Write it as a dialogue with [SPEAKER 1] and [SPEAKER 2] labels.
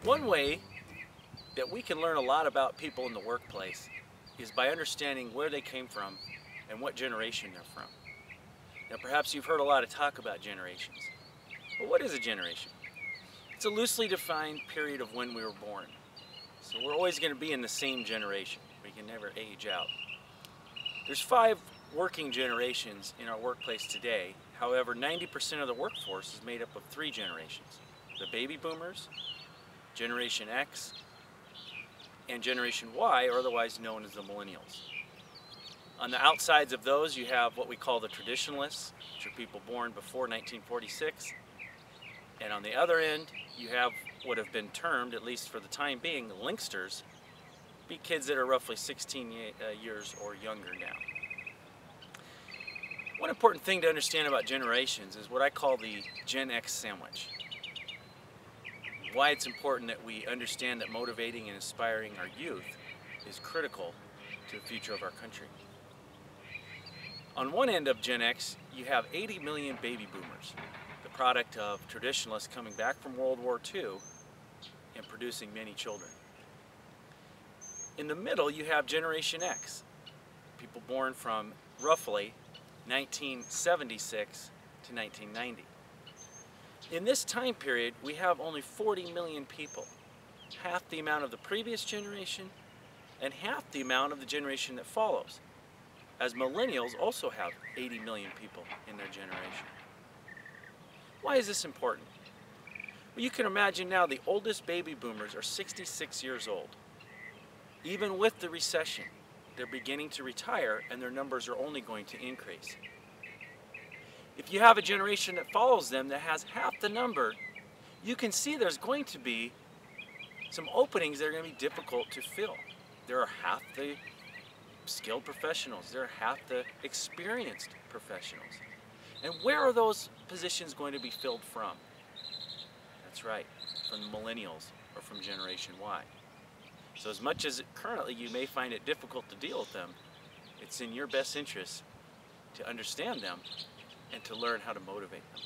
[SPEAKER 1] One way that we can learn a lot about people in the workplace is by understanding where they came from and what generation they're from. Now, perhaps you've heard a lot of talk about generations, but what is a generation? It's a loosely defined period of when we were born. So we're always going to be in the same generation. We can never age out. There's 5 working generations in our workplace today. However, 90% of the workforce is made up of 3 generations. The baby boomers, Generation X, and Generation Y, or otherwise known as the millennials. On the outsides of those, you have what we call the traditionalists, which are people born before 1946. And on the other end, you have what have been termed, at least for the time being, the linksters, be kids that are roughly 16 years or younger now. One important thing to understand about generations is what I call the Gen X sandwich. Why it's important that we understand that motivating and inspiring our youth is critical to the future of our country. On one end of Gen X, you have 80 million baby boomers, the product of traditionalists coming back from World War II and producing many children. In the middle, you have Generation X, people born from roughly 1976 to 1990. In this time period, we have only 40 million people, half the amount of the previous generation and half the amount of the generation that follows, as millennials also have 80 million people in their generation. Why is this important? Well, you can imagine now the oldest baby boomers are 66 years old. Even with the recession, they're beginning to retire and their numbers are only going to increase. If you have a generation that follows them that has half the number, you can see there's going to be some openings that are going to be difficult to fill. There are half the skilled professionals, there are half the experienced professionals. And where are those positions going to be filled from? That's right, from the millennials or from Generation Y. So as much as currently you may find it difficult to deal with them, it's in your best interest to understand them and to learn how to motivate them.